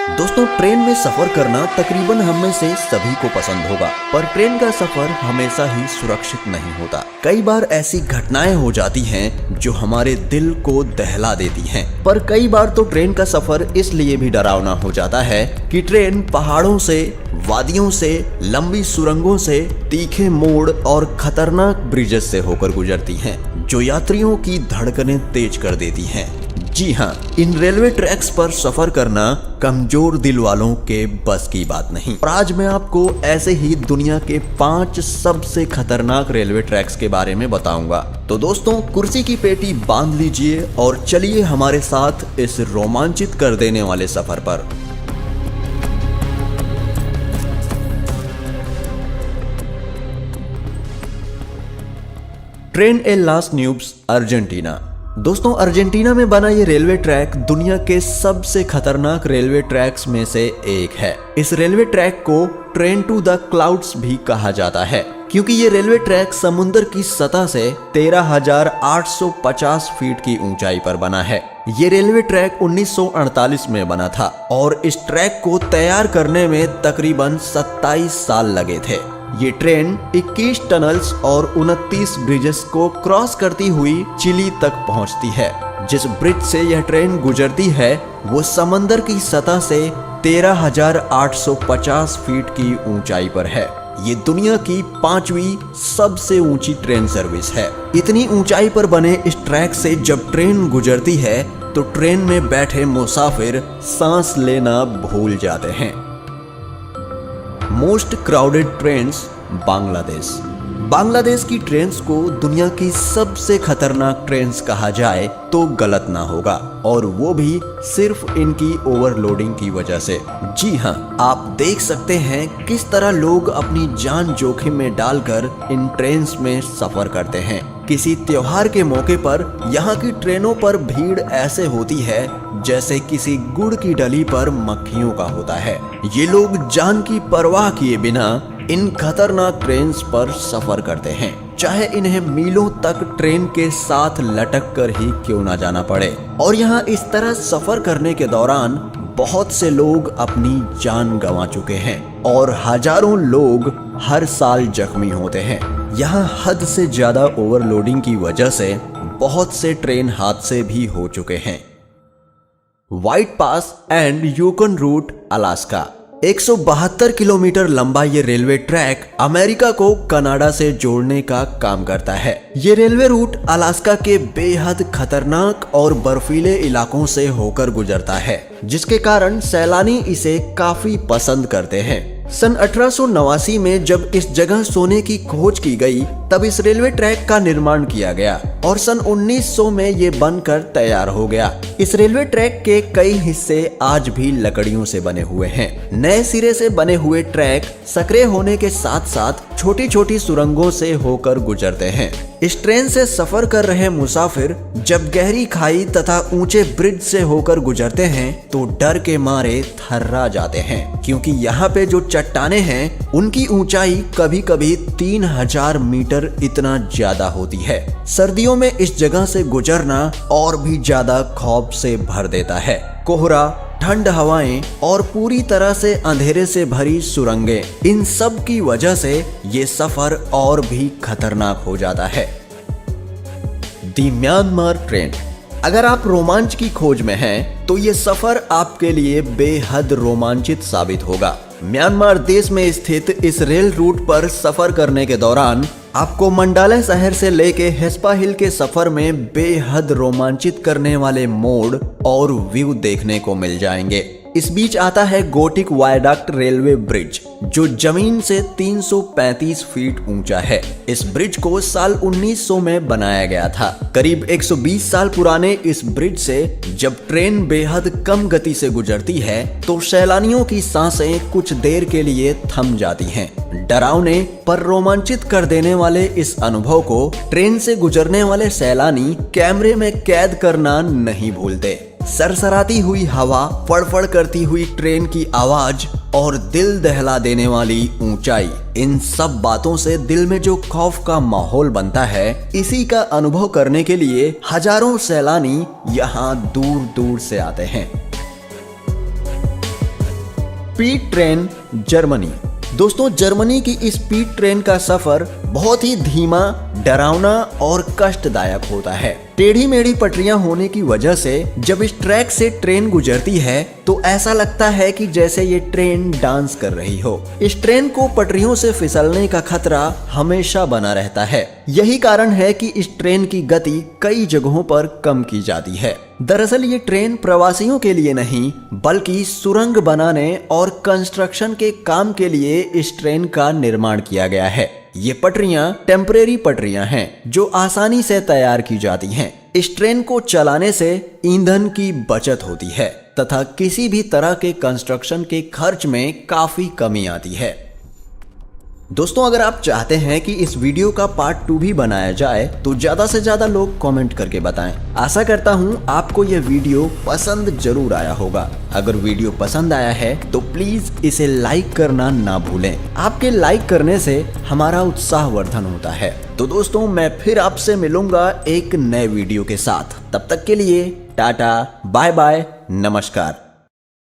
दोस्तों, ट्रेन में सफर करना तकरीबन हम में से सभी को पसंद होगा, पर ट्रेन का सफर हमेशा ही सुरक्षित नहीं होता। कई बार ऐसी घटनाएं हो जाती हैं जो हमारे दिल को दहला देती हैं। पर कई बार तो ट्रेन का सफर इसलिए भी डरावना हो जाता है कि ट्रेन पहाड़ों से, वादियों से, लंबी सुरंगों से, तीखे मोड़ और खतरनाक ब्रिजेस से होकर गुजरती हैं, जो यात्रियों की धड़कनें तेज कर देती हैं। जी हाँ, इन रेलवे ट्रैक्स पर सफर करना कमजोर दिल वालों के बस की बात नहीं। और आज मैं आपको ऐसे ही दुनिया के 5 सबसे खतरनाक रेलवे ट्रैक्स के बारे में बताऊंगा। तो दोस्तों, कुर्सी की पेटी बांध लीजिए और चलिए हमारे साथ इस रोमांचित कर देने वाले सफर पर। ट्रेन ए लास न्यूब्स, अर्जेंटीना। दोस्तों, अर्जेंटीना में बना ये रेलवे ट्रैक दुनिया के सबसे खतरनाक रेलवे ट्रैक्स में से एक है। इस रेलवे ट्रैक को ट्रेन टू द क्लाउड्स भी कहा जाता है, क्योंकि ये रेलवे ट्रैक समुद्र की सतह से 13,850 फीट की ऊंचाई पर बना है। ये रेलवे ट्रैक 1948 में बना था और इस ट्रैक को तैयार करने में तकरीबन 27 साल लगे थे। ये ट्रेन 21 टनल्स और 29 ब्रिजेस को क्रॉस करती हुई चिली तक पहुंचती है। जिस ब्रिज से यह ट्रेन गुजरती है वो समंदर की सतह से 13,850 फीट की ऊंचाई पर है। ये दुनिया की 5वीं सबसे ऊंची ट्रेन सर्विस है। इतनी ऊंचाई पर बने इस ट्रैक से जब ट्रेन गुजरती है तो ट्रेन में बैठे मुसाफिर सांस लेना भूल जाते हैं। Most crowded trains, Bangladesh. Bangladesh की ट्रेन्स को दुनिया की सबसे खतरनाक ट्रेन्स कहा जाए तो गलत ना होगा, और वो भी सिर्फ इनकी ओवरलोडिंग की वजह से। जी हाँ, आप देख सकते हैं किस तरह लोग अपनी जान जोखिम में डालकर इन ट्रेन्स में सफर करते हैं। किसी त्योहार के मौके पर यहाँ की ट्रेनों पर भीड़ ऐसे होती है जैसे किसी गुड़ की डली पर मक्खियों का होता है। ये लोग जान की परवाह किए बिना इन खतरनाक ट्रेन्स पर सफर करते हैं, चाहे इन्हें मीलों तक ट्रेन के साथ लटक कर ही क्यों ना जाना पड़े। और यहाँ इस तरह सफर करने के दौरान बहुत से लोग अपनी जान गंवा चुके हैं और हजारों लोग हर साल जख्मी होते हैं। यहाँ हद से ज्यादा ओवरलोडिंग की वजह से बहुत से ट्रेन हादसे भी हो चुके हैं। White Pass and Yukon Route, Alaska. 172 kilometre लंबा ये रेलवे ट्रैक अमेरिका को कनाडा से जोड़ने का काम करता है। ये रेलवे रूट अलास्का के बेहद खतरनाक और बर्फीले इलाकों से होकर गुजरता है, जिसके कारण सैलानी इसे काफी पसंद करते हैं। सन 1889 में जब इस जगह सोने की खोज की गई तब इस रेलवे ट्रैक का निर्माण किया गया और सन 1900 में ये बनकर तैयार हो गया। इस रेलवे ट्रैक के कई हिस्से आज भी लकड़ियों से बने हुए हैं। नए सिरे से बने हुए ट्रैक संकरे होने के साथ साथ छोटी छोटी सुरंगों से होकर गुजरते हैं। इस ट्रेन से सफर कर रहे मुसाफिर जब गहरी खाई तथा ऊंचे ब्रिज से होकर गुजरते हैं तो डर के मारे थर्रा जाते हैं, क्योंकि यहाँ पे जो चट्टानें हैं उनकी ऊंचाई कभी कभी 3000 मीटर इतना ज्यादा होती है। सर्दियों में इस जगह से गुजरना और भी ज्यादा खौफ से भर देता है। कोहरा, ठंड हवाएं और पूरी तरह से अंधेरे से भरी सुरंगें, इन सब की वजह से ये सफर और भी खतरनाक हो जाता है। दी म्यांमार ट्रेन। अगर आप रोमांच की खोज में हैं तो ये सफर आपके लिए बेहद रोमांचित साबित होगा। म्यांमार देश में स्थित इस रेल रूट पर सफर करने के दौरान आपको मंडाले शहर से लेके हेस्पा हिल के सफर में बेहद रोमांचित करने वाले मोड़ और व्यू देखने को मिल जाएंगे। इस बीच आता है गोटिक वायडक्ट रेलवे ब्रिज, जो जमीन से 335 फीट ऊंचा है। इस ब्रिज को साल 1900 में बनाया गया था। करीब 120 साल पुराने इस ब्रिज से जब ट्रेन बेहद कम गति से गुजरती है तो सैलानियों की सांसें कुछ देर के लिए थम जाती हैं। डरावने पर रोमांचित कर देने वाले इस अनुभव को ट्रेन से गुजरने वाले सैलानी कैमरे में कैद करना नहीं भूलते। सरसराती हुई हवा, फड़फड़ करती हुई ट्रेन की आवाज और दिल दहला देने वाली ऊंचाई, इन सब बातों से दिल में जो खौफ का माहौल बनता है, इसी का अनुभव करने के लिए हजारों सैलानी यहाँ दूर दूर से आते हैं। Speed train Germany. दोस्तों, जर्मनी की इस स्पीड ट्रेन का सफर बहुत ही धीमा, डरावना और कष्टदायक होता है। टेढ़ी मेढ़ी पटरियां होने की वजह से जब इस ट्रैक से ट्रेन गुजरती है तो ऐसा लगता है कि जैसे ये ट्रेन डांस कर रही हो। इस ट्रेन को पटरियों से फिसलने का खतरा हमेशा बना रहता है। यही कारण है कि इस ट्रेन की गति कई जगहों पर कम की जाती है। दरअसल ये ट्रेन प्रवासियों के लिए नहीं, बल्कि सुरंग बनाने और कंस्ट्रक्शन के काम के लिए इस ट्रेन का निर्माण किया गया है। ये पटरियां टेम्परेरी पटरियां हैं जो आसानी से तैयार की जाती हैं। इस ट्रेन को चलाने से ईंधन की बचत होती है तथा किसी भी तरह के कंस्ट्रक्शन के खर्च में काफी कमी आती है। दोस्तों, अगर आप चाहते हैं कि इस वीडियो का पार्ट 2 भी बनाया जाए तो ज्यादा से ज्यादा लोग कमेंट करके बताएं। आशा करता हूं आपको यह वीडियो पसंद जरूर आया होगा। अगर वीडियो पसंद आया है तो प्लीज इसे लाइक करना ना भूलें। आपके लाइक करने से हमारा उत्साहवर्धन होता है। तो दोस्तों, मैं फिर आपसे मिलूंगा एक नए वीडियो के साथ। तब तक के लिए टाटा, बाय बाय, नमस्कार।